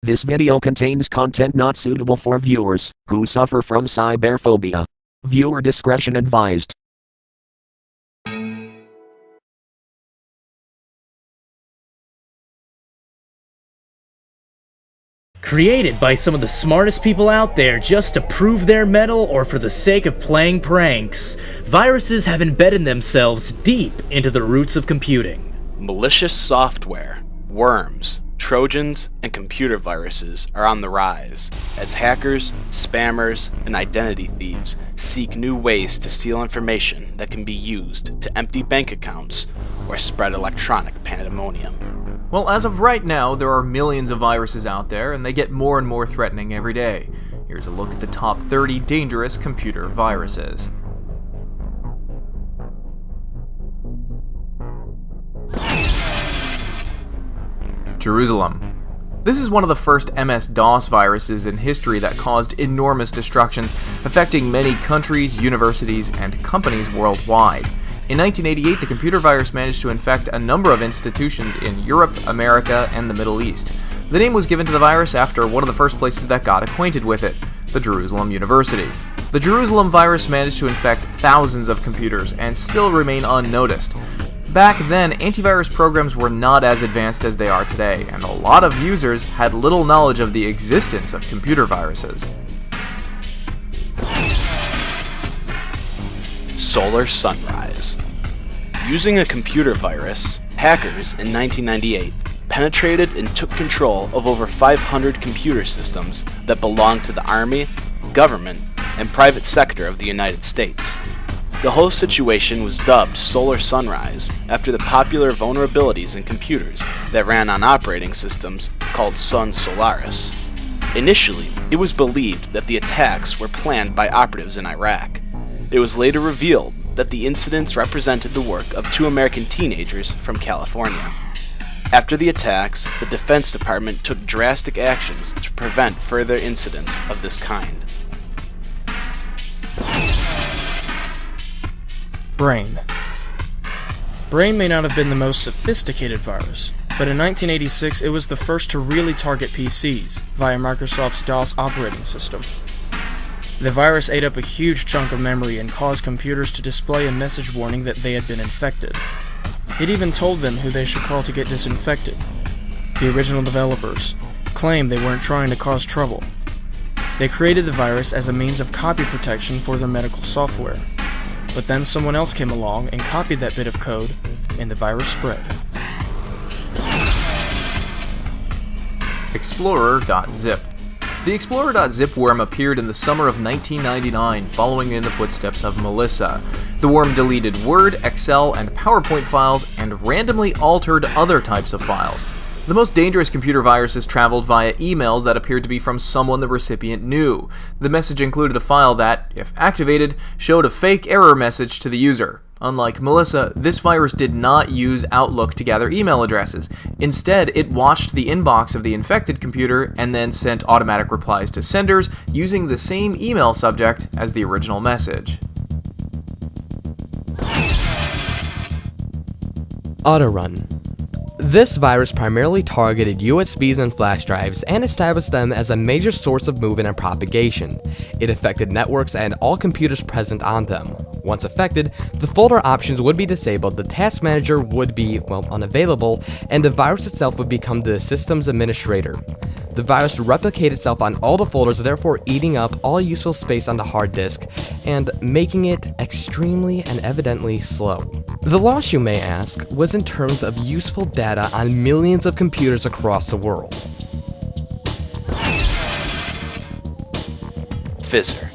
This video contains content not suitable for viewers who suffer from cyberphobia. Viewer discretion advised. Created by some of the smartest people out there just to prove their mettle or for the sake of playing pranks, viruses have embedded themselves deep into the roots of computing. Malicious software, worms, Trojans, and computer viruses are on the rise as hackers, spammers, and identity thieves seek new ways to steal information that can be used to empty bank accounts or spread electronic pandemonium. Well, as of right now, there are millions of viruses out there, and they get more and more threatening every day. Here's a look at the top 30 dangerous computer viruses. Jerusalem. This is one of the first MS-DOS viruses in history that caused enormous destructions, affecting many countries, universities, and companies worldwide. In 1988, the computer virus managed to infect a number of institutions in Europe, America, and the Middle East. The name was given to the virus after one of the first places that got acquainted with it, the Jerusalem University. The Jerusalem virus managed to infect thousands of computers and still remain unnoticed. Back then, antivirus programs were not as advanced as they are today, and a lot of users had little knowledge of the existence of computer viruses. Solar Sunrise. Using a computer virus, hackers in 1998 penetrated and took control of over 500 computer systems that belonged to the Army, government, and private sector of the United States. The whole situation was dubbed Solar Sunrise after the popular vulnerabilities in computers that ran on operating systems called Sun Solaris. Initially, it was believed that the attacks were planned by operatives in Iraq. It was later revealed that the incidents represented the work of two American teenagers from California. After the attacks, the Defense Department took drastic actions to prevent further incidents of this kind. Brain. Brain may not have been the most sophisticated virus, but in 1986 it was the first to really target PCs via Microsoft's DOS operating system. The virus ate up a huge chunk of memory and caused computers to display a message warning that they had been infected. It even told them who they should call to get disinfected. The original developers claimed they weren't trying to cause trouble. They created the virus as a means of copy protection for their medical software. But then someone else came along and copied that bit of code, and the virus spread. Explorer.zip. The Explorer.zip worm appeared in the summer of 1999, following in the footsteps of Melissa. The worm deleted Word, Excel, and PowerPoint files, and randomly altered other types of files. The most dangerous computer viruses traveled via emails that appeared to be from someone the recipient knew. The message included a file that, if activated, showed a fake error message to the user. Unlike Melissa, this virus did not use Outlook to gather email addresses. Instead, it watched the inbox of the infected computer and then sent automatic replies to senders using the same email subject as the original message. Autorun. This virus primarily targeted USBs and flash drives and established them as a major source of movement and propagation. It affected networks and all computers present on them. Once affected, the folder options would be disabled, the task manager would be, unavailable, and the virus itself would become the system's administrator. The virus replicated itself on all the folders, therefore eating up all useful space on the hard disk and making it extremely and evidently slow. The loss, you may ask, was in terms of useful data on millions of computers across the world. Fizzer.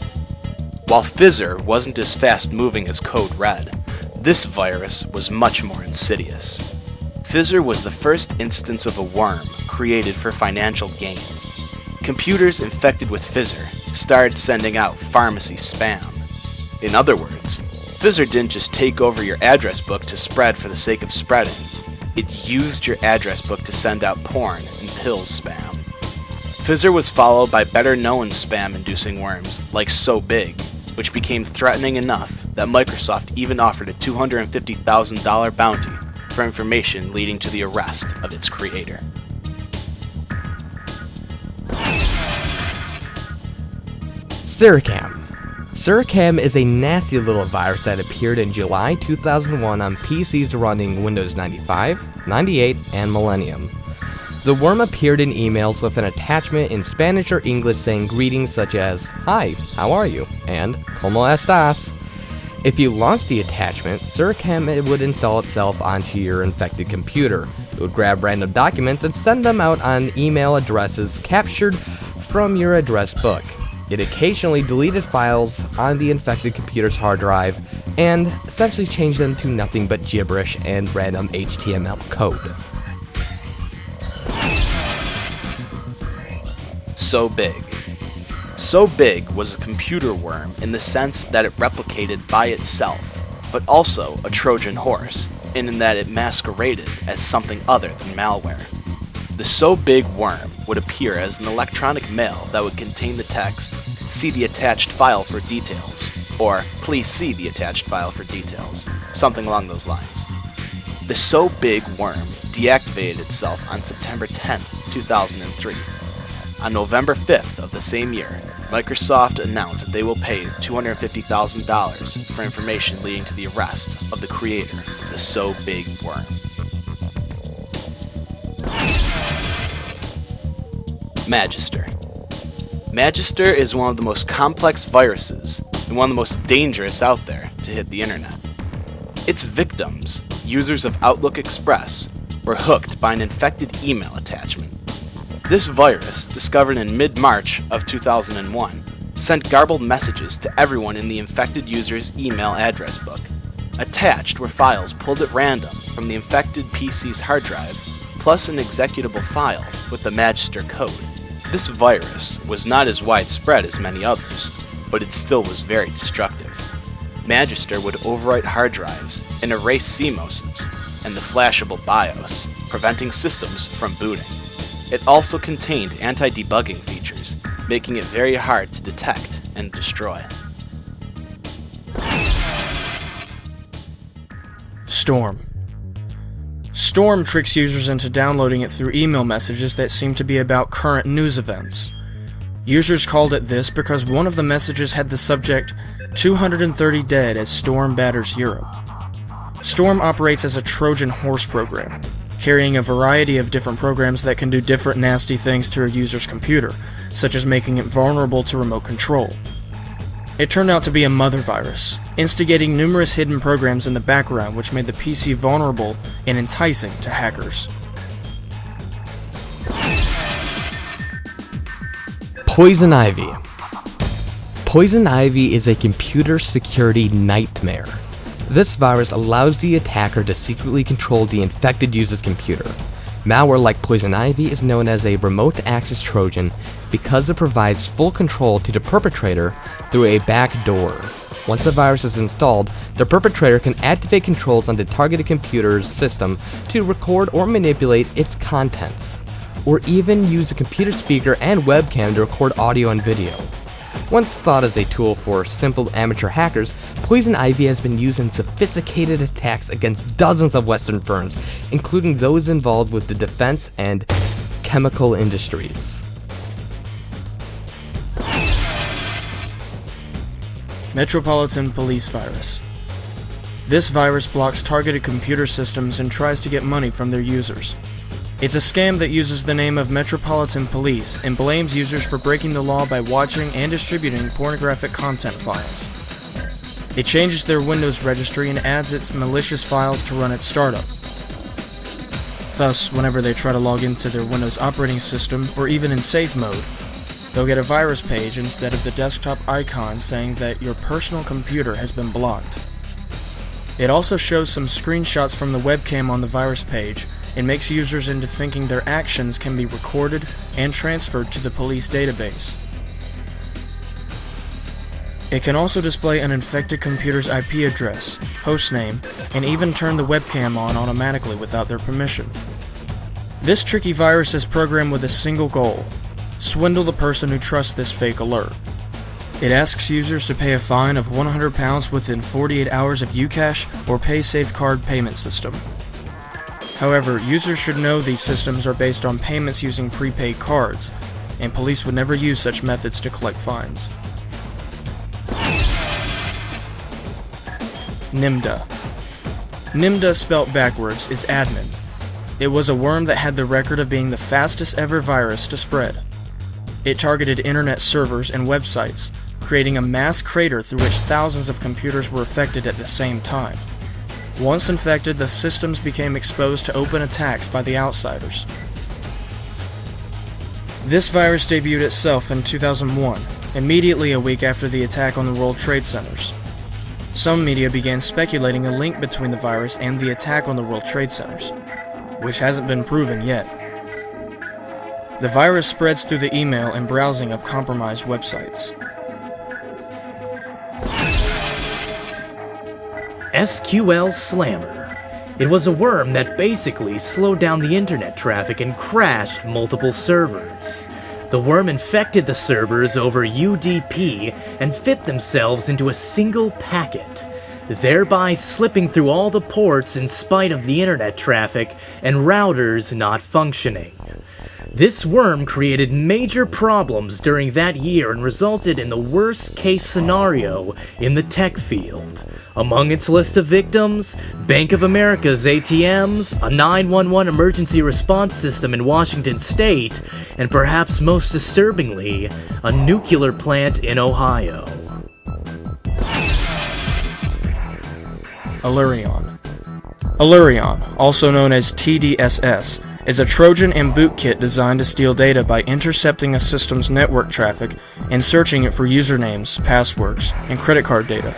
While Fizzer wasn't as fast-moving as Code Red, this virus was much more insidious. Fizzer was the first instance of a worm created for financial gain. Computers infected with Fizzer started sending out pharmacy spam. In other words, Fizzer didn't just take over your address book to spread for the sake of spreading. It used your address book to send out porn and pills spam. Fizzer was followed by better-known spam-inducing worms like SoBig, which became threatening enough that Microsoft even offered a $250,000 bounty for information leading to the arrest of its creator. Suricam. Suricam is a nasty little virus that appeared in July 2001 on PCs running Windows 95, 98, and Millennium. The worm appeared in emails with an attachment in Spanish or English saying greetings such as, "Hi, how are you?" and "Como estas?" If you launched the attachment, Suricam would install itself onto your infected computer. It would grab random documents and send them out on email addresses captured from your address book. It occasionally deleted files on the infected computer's hard drive and essentially changed them to nothing but gibberish and random HTML code. So Big. So Big was a computer worm in the sense that it replicated by itself, but also a Trojan horse, in that it masqueraded as something other than malware. The So Big worm would appear as an electronic mail that would contain the text, "See the attached file for details," or "Please see the attached file for details," something along those lines. The So Big worm deactivated itself on September 10, 2003. On November 5th of the same year, Microsoft announced that they will pay $250,000 for information leading to the arrest of the creator of the So Big worm. Magister. Magister is one of the most complex viruses and one of the most dangerous out there to hit the internet. Its victims, users of Outlook Express, were hooked by an infected email attachment. This virus, discovered in mid-March of 2001, sent garbled messages to everyone in the infected user's email address book. Attached were files pulled at random from the infected PC's hard drive, plus an executable file with the Magister code. This virus was not as widespread as many others, but it still was very destructive. Magister would overwrite hard drives and erase CMOSes and the flashable BIOS, preventing systems from booting. It also contained anti-debugging features, making it very hard to detect and destroy. Storm. Storm tricks users into downloading it through email messages that seem to be about current news events. Users called it this because one of the messages had the subject, 230 dead as Storm batters Europe. Storm operates as a Trojan horse program, carrying a variety of different programs that can do different nasty things to a user's computer, such as making it vulnerable to remote control. It turned out to be a mother virus, instigating numerous hidden programs in the background which made the PC vulnerable and enticing to hackers. Poison Ivy. Poison Ivy is a computer security nightmare. This virus allows the attacker to secretly control the infected user's computer. Malware like Poison Ivy is known as a remote access Trojan because it provides full control to the perpetrator through a back door. Once the virus is installed, the perpetrator can activate controls on the targeted computer's system to record or manipulate its contents, or even use a computer speaker and webcam to record audio and video. Once thought as a tool for simple amateur hackers, Poison Ivy has been used in sophisticated attacks against dozens of Western firms, including those involved with the defense and chemical industries. Metropolitan Police Virus. This virus blocks targeted computer systems and tries to get money from their users. It's a scam that uses the name of Metropolitan Police and blames users for breaking the law by watching and distributing pornographic content files. It changes their Windows registry and adds its malicious files to run its startup. Thus, whenever they try to log into their Windows operating system or even in safe mode, they'll get a virus page instead of the desktop icon saying that your personal computer has been blocked. It also shows some screenshots from the webcam on the virus page and makes users into thinking their actions can be recorded and transferred to the police database. It can also display an infected computer's IP address, hostname, and even turn the webcam on automatically without their permission. This tricky virus is programmed with a single goal: swindle the person who trusts this fake alert. It asks users to pay a fine of £100 within 48 hours of Ucash or PaySafeCard payment system. However, users should know these systems are based on payments using prepaid cards, and police would never use such methods to collect fines. Nimda. Nimda, spelt backwards, is admin. It was a worm that had the record of being the fastest ever virus to spread. It targeted internet servers and websites, creating a mass crater through which thousands of computers were affected at the same time. Once infected, the systems became exposed to open attacks by the outsiders. This virus debuted itself in 2001, immediately a week after the attack on the World Trade Centers. Some media began speculating a link between the virus and the attack on the World Trade Centers, which hasn't been proven yet. The virus spreads through the email and browsing of compromised websites. SQL Slammer. It was a worm that basically slowed down the internet traffic and crashed multiple servers. The worm infected the servers over UDP and fit themselves into a single packet, thereby slipping through all the ports in spite of the internet traffic and routers not functioning. This worm created major problems during that year and resulted in the worst-case scenario in the tech field. Among its list of victims, Bank of America's ATMs, a 911 emergency response system in Washington state, and perhaps most disturbingly, a nuclear plant in Ohio. Allurion. Allurion, also known as TDSS, is a Trojan and bootkit designed to steal data by intercepting a system's network traffic and searching it for usernames, passwords, and credit card data.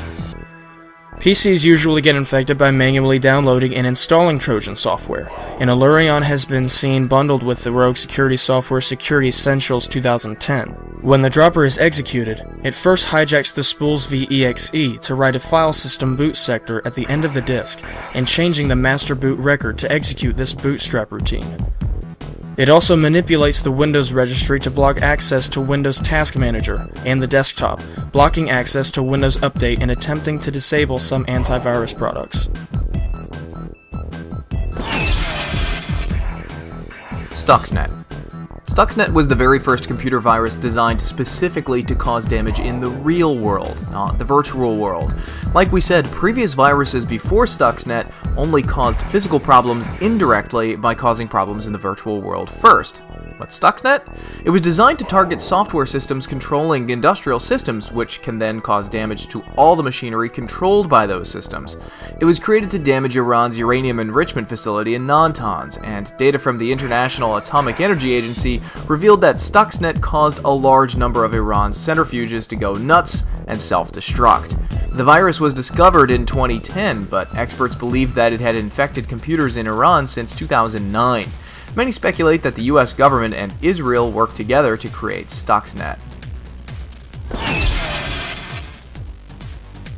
PCs usually get infected by manually downloading and installing Trojan software, and Allurion has been seen bundled with the rogue security software Security Essentials 2010. When the dropper is executed, it first hijacks the spools v.exe to write a file system boot sector at the end of the disk, and changing the master boot record to execute this bootstrap routine. It also manipulates the Windows registry to block access to Windows Task Manager and the desktop, blocking access to Windows Update and attempting to disable some antivirus products. Stuxnet. Stuxnet was the very first computer virus designed specifically to cause damage in the real world, not the virtual world. Like we said, previous viruses before Stuxnet only caused physical problems indirectly by causing problems in the virtual world first. What's Stuxnet? It was designed to target software systems controlling industrial systems, which can then cause damage to all the machinery controlled by those systems. It was created to damage Iran's uranium enrichment facility in Natanz, and data from the International Atomic Energy Agency revealed that Stuxnet caused a large number of Iran's centrifuges to go nuts and self-destruct. The virus was discovered in 2010, but experts believed that it had infected computers in Iran since 2009. Many speculate that the US government and Israel worked together to create Stuxnet.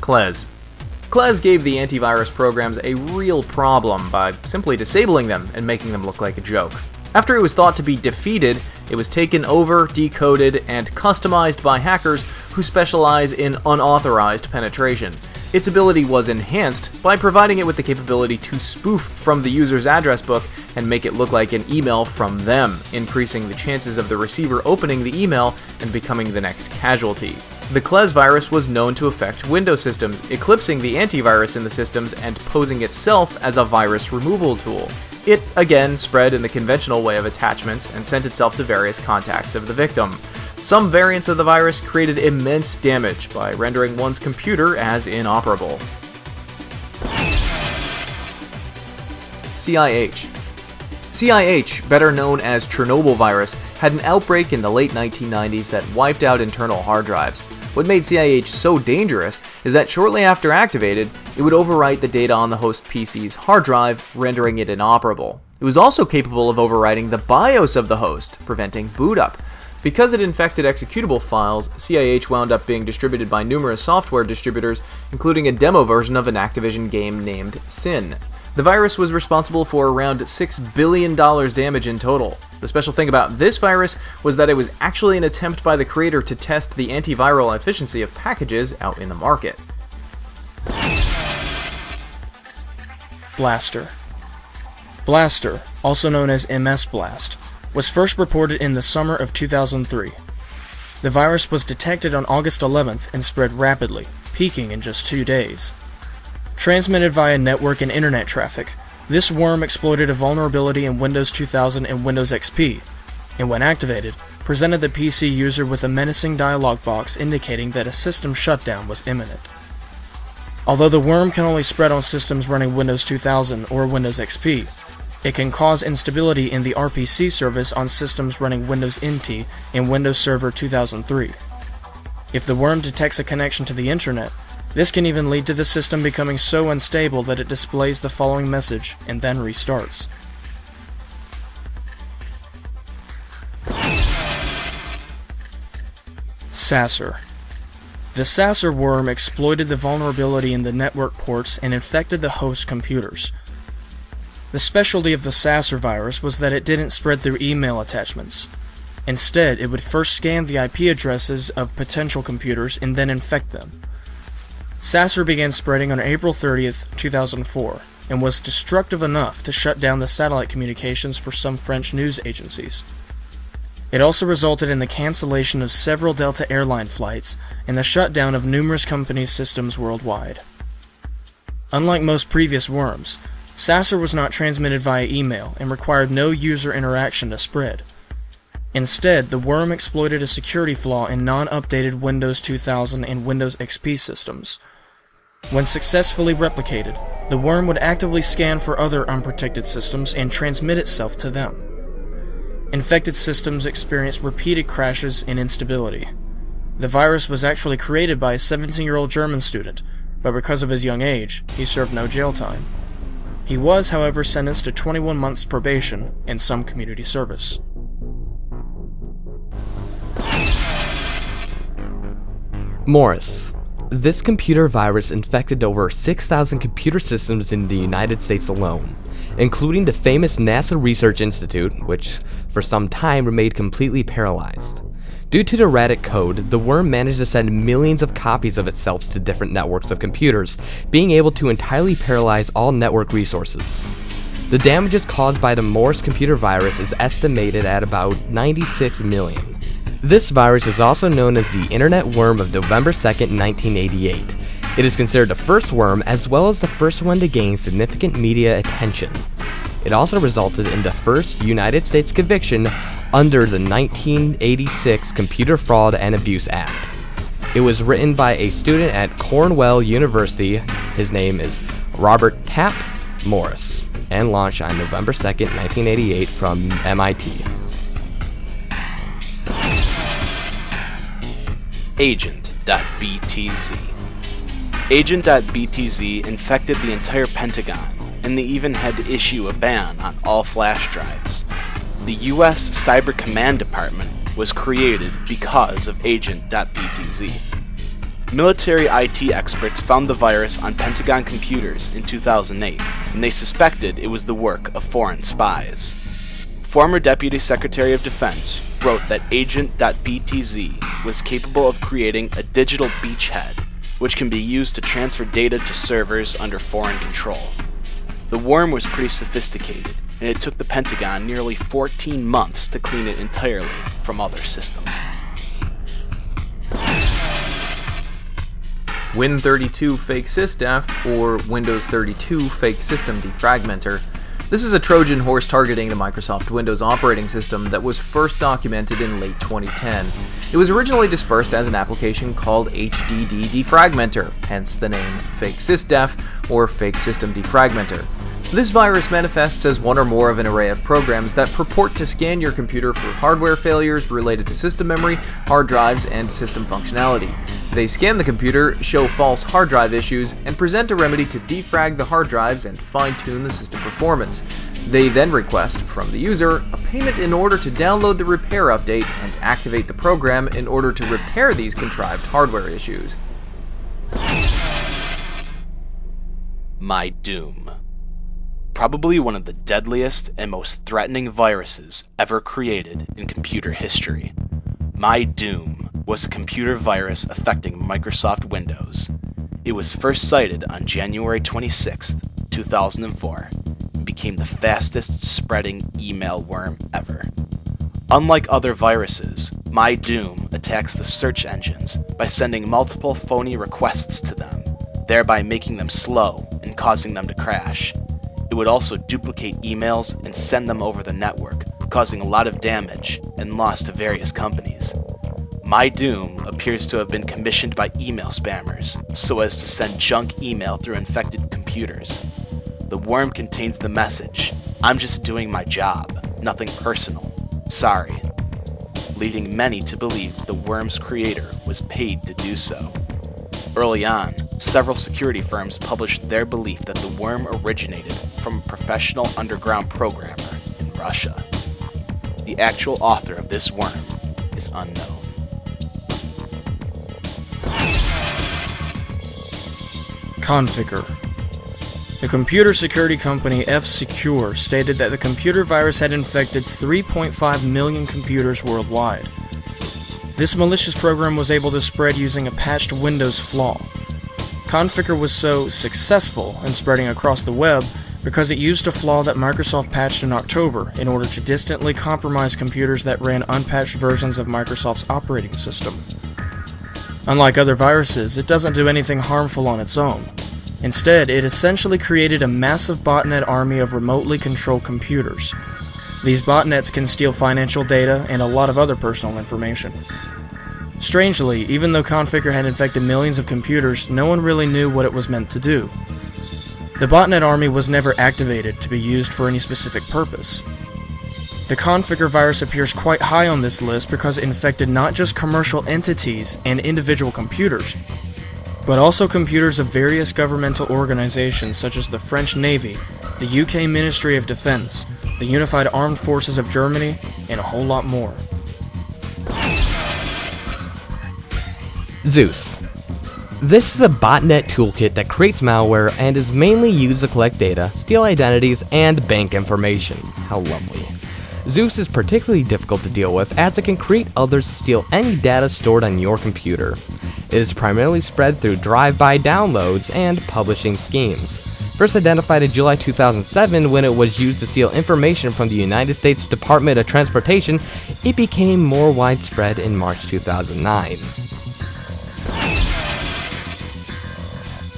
CLES. CLES gave the antivirus programs a real problem by simply disabling them and making them look like a joke. After it was thought to be defeated, it was taken over, decoded, and customized by hackers who specialize in unauthorized penetration. Its ability was enhanced by providing it with the capability to spoof from the user's address book and make it look like an email from them, increasing the chances of the receiver opening the email and becoming the next casualty. The CLES virus was known to affect Windows systems, eclipsing the antivirus in the systems and posing itself as a virus removal tool. It, again, spread in the conventional way of attachments and sent itself to various contacts of the victim. Some variants of the virus created immense damage by rendering one's computer as inoperable. CIH. CIH, better known as Chernobyl virus, had an outbreak in the late 1990s that wiped out internal hard drives. What made CIH so dangerous is that shortly after activated, it would overwrite the data on the host PC's hard drive, rendering it inoperable. It was also capable of overwriting the BIOS of the host, preventing boot up. Because it infected executable files, CIH wound up being distributed by numerous software distributors, including a demo version of an Activision game named Sin. The virus was responsible for around $6 billion damage in total. The special thing about this virus was that it was actually an attempt by the creator to test the antiviral efficiency of packages out in the market. Blaster. Blaster, also known as MS Blast, was first reported in the summer of 2003. The virus was detected on August 11th and spread rapidly, peaking in just 2 days. Transmitted via network and internet traffic, this worm exploited a vulnerability in Windows 2000 and Windows XP, and when activated, presented the PC user with a menacing dialog box indicating that a system shutdown was imminent. Although the worm can only spread on systems running Windows 2000 or Windows XP, it can cause instability in the RPC service on systems running Windows NT and Windows Server 2003. If the worm detects a connection to the internet, this can even lead to the system becoming so unstable that it displays the following message and then restarts. Sasser. The Sasser worm exploited the vulnerability in the network ports and infected the host computers. The specialty of the Sasser virus was that it didn't spread through email attachments. Instead, it would first scan the IP addresses of potential computers and then infect them. Sasser began spreading on April 30th, 2004, and was destructive enough to shut down the satellite communications for some French news agencies. It also resulted in the cancellation of several Delta airline flights and the shutdown of numerous companies' systems worldwide. Unlike most previous worms, Sasser was not transmitted via email and required no user interaction to spread. Instead, the worm exploited a security flaw in non-updated Windows 2000 and Windows XP systems. When successfully replicated, the worm would actively scan for other unprotected systems and transmit itself to them. Infected systems experienced repeated crashes and instability. The virus was actually created by a 17-year-old German student, but because of his young age, he served no jail time. He was, however, sentenced to 21 months probation and some community service. Morris. This computer virus infected over 6,000 computer systems in the United States alone, including the famous NASA Research Institute, which for some time remained completely paralyzed. Due to the erratic code, the worm managed to send millions of copies of itself to different networks of computers, being able to entirely paralyze all network resources. The damages caused by the Morris computer virus is estimated at about 96 million. This virus is also known as the Internet Worm of November 2nd, 1988. It is considered the first worm as well as the first one to gain significant media attention. It also resulted in the first United States conviction under the 1986 Computer Fraud and Abuse Act. It was written by a student at Cornell University, his name is Robert Tapp Morris, and launched on November 2nd, 1988 from MIT. Agent.btz. Agent.btz infected the entire Pentagon, and they even had to issue a ban on all flash drives. The US Cyber Command Department was created because of Agent.btz. Military IT experts found the virus on Pentagon computers in 2008, and they suspected it was the work of foreign spies. Former Deputy Secretary of Defense wrote that Agent.btz was capable of creating a digital beachhead, which can be used to transfer data to servers under foreign control. The worm was pretty sophisticated, and it took the Pentagon nearly 14 months to clean it entirely from other systems. Win32 Fake Sysdef, or Windows 32 Fake System Defragmenter. This is a Trojan horse targeting the Microsoft Windows operating system that was first documented in late 2010. It was originally dispersed as an application called HDD Defragmenter, hence the name Fake Sysdef or Fake System Defragmenter. This virus manifests as one or more of an array of programs that purport to scan your computer for hardware failures related to system memory, hard drives, and system functionality. They scan the computer, show false hard drive issues, and present a remedy to defrag the hard drives and fine-tune the system performance. They then request from the user a payment in order to download the repair update and activate the program in order to repair these contrived hardware issues. My Doom. Probably one of the deadliest and most threatening viruses ever created in computer history. My Doom was a computer virus affecting Microsoft Windows. It was first cited on January 26, 2004, and became the fastest spreading email worm ever. Unlike other viruses, My Doom attacks the search engines by sending multiple phony requests to them. thereby making them slow and causing them to crash. It would also duplicate emails and send them over the network, causing a lot of damage and loss to various companies. MyDoom appears to have been commissioned by email spammers so as to send junk email through infected computers. The worm contains the message, "I'm just doing my job, nothing personal. Sorry," leading many to believe the worm's creator was paid to do so. Early on, several security firms published their belief that the worm originated from a professional underground programmer in Russia. The actual author of this worm is unknown. Conficker. The computer security company F-Secure stated that the computer virus had infected 3.5 million computers worldwide. This malicious program was able to spread using a patched Windows flaw. Conficker was so successful in spreading across the web because it used a flaw that Microsoft patched in October in order to distantly compromise computers that ran unpatched versions of Microsoft's operating system. Unlike other viruses, it doesn't do anything harmful on its own. Instead, it essentially created a massive botnet army of remotely controlled computers. These botnets can steal financial data and a lot of other personal information. Strangely, even though Conficker had infected millions of computers, no one really knew what it was meant to do. The botnet army was never activated to be used for any specific purpose. The Conficker virus appears quite high on this list because it infected not just commercial entities and individual computers, but also computers of various governmental organizations such as the French Navy, the UK Ministry of Defense, the Unified Armed Forces of Germany, and a whole lot more. Zeus. This is a botnet toolkit that creates malware and is mainly used to collect data, steal identities, and bank information. How lovely. Zeus is particularly difficult to deal with as it can create others to steal any data stored on your computer. It is primarily spread through drive-by downloads and publishing schemes. First identified in July 2007 when it was used to steal information from the United States Department of Transportation, it became more widespread in March 2009.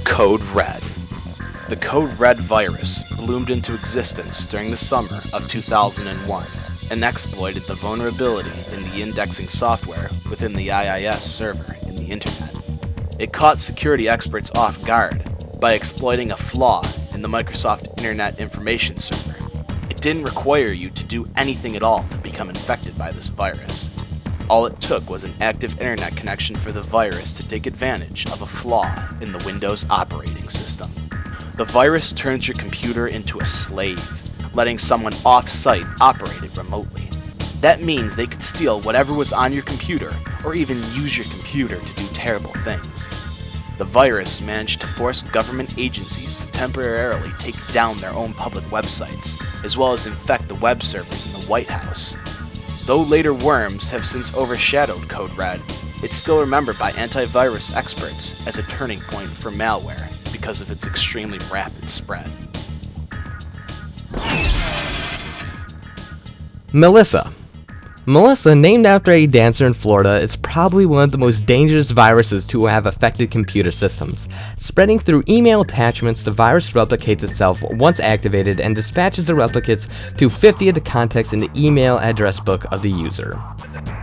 Code Red. The Code Red virus bloomed into existence during the summer of 2001 and exploited the vulnerability in the indexing software within the IIS server in the internet. It caught security experts off guard by exploiting a flaw in the Microsoft Internet Information Server. It didn't require you to do anything at all to become infected by this virus. All it took was an active internet connection for the virus to take advantage of a flaw in the Windows operating system. The virus turns your computer into a slave, letting someone off-site operate it remotely. That means they could steal whatever was on your computer or even use your computer to do terrible things. The virus managed to force government agencies to temporarily take down their own public websites, as well as infect the web servers in the White House. Though later worms have since overshadowed Code Red, it's still remembered by antivirus experts as a turning point for malware because of its extremely rapid spread. Melissa. Melissa, named after a dancer in Florida, is probably one of the most dangerous viruses to have affected computer systems. Spreading through email attachments, the virus replicates itself once activated and dispatches the replicates to 50 of the contacts in the email address book of the user.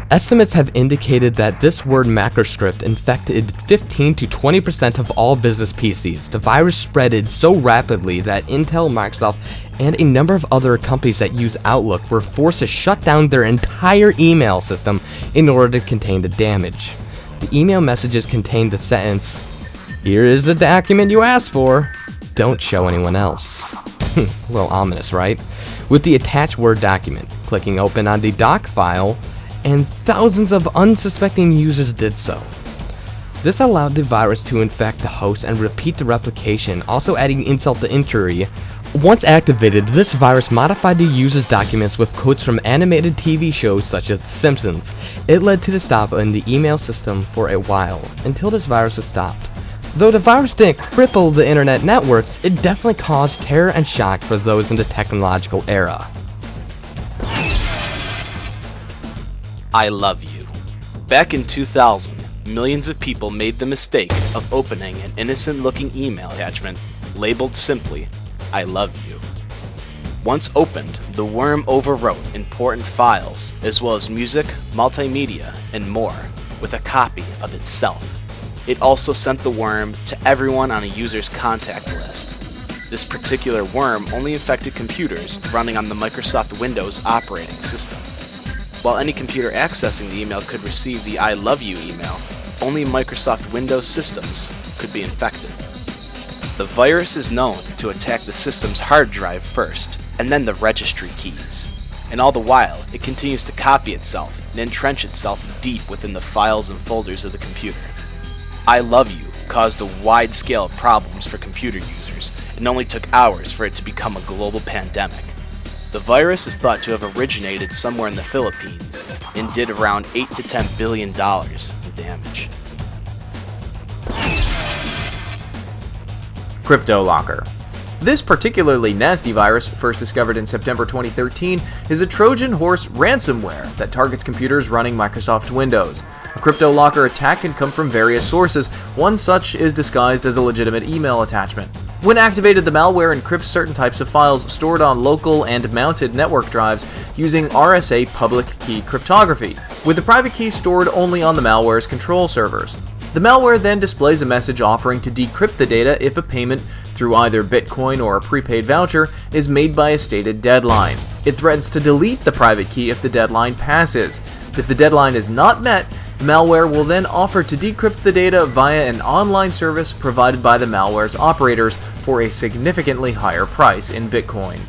Estimates have indicated that this word macroscript infected 15 to 20% of all business PCs. The virus spreaded so rapidly that Intel, Microsoft, and a number of other companies that use Outlook were forced to shut down their entire email system in order to contain the damage. The email messages contained the sentence, "Here is the document you asked for. Don't show anyone else." A little ominous, right? With the attached Word document, clicking open on the doc file, and thousands of unsuspecting users did so. This allowed the virus to infect the host and repeat the replication, also adding insult to injury. Once activated, this virus modified the user's documents with quotes from animated TV shows such as The Simpsons. It led to the stop in the email system for a while, until this virus was stopped. Though the virus didn't cripple the internet networks, it definitely caused terror and shock for those in the technological era. I Love You. Back in 2000, millions of people made the mistake of opening an innocent-looking email attachment labeled simply, "I love you." Once opened, the worm overwrote important files, as well as music, multimedia, and more, with a copy of itself. It also sent the worm to everyone on a user's contact list. This particular worm only affected computers running on the Microsoft Windows operating system. While any computer accessing the email could receive the "I love you" email, only Microsoft Windows systems could be infected. The virus is known to attack the system's hard drive first, and then the registry keys. And all the while, it continues to copy itself and entrench itself deep within the files and folders of the computer. "I love you" caused a wide scale of problems for computer users, and only took hours for it to become a global pandemic. The virus is thought to have originated somewhere in the Philippines and did around $8 to $10 billion in damage. CryptoLocker. This particularly nasty virus, first discovered in September 2013, is a Trojan horse ransomware that targets computers running Microsoft Windows. A CryptoLocker attack can come from various sources. One such is disguised as a legitimate email attachment. When activated, the malware encrypts certain types of files stored on local and mounted network drives using RSA public key cryptography, with the private key stored only on the malware's control servers. The malware then displays a message offering to decrypt the data if a payment through either Bitcoin or a prepaid voucher is made by a stated deadline. It threatens to delete the private key if the deadline passes. If the deadline is not met, the malware will then offer to decrypt the data via an online service provided by the malware's operators for a significantly higher price in Bitcoin.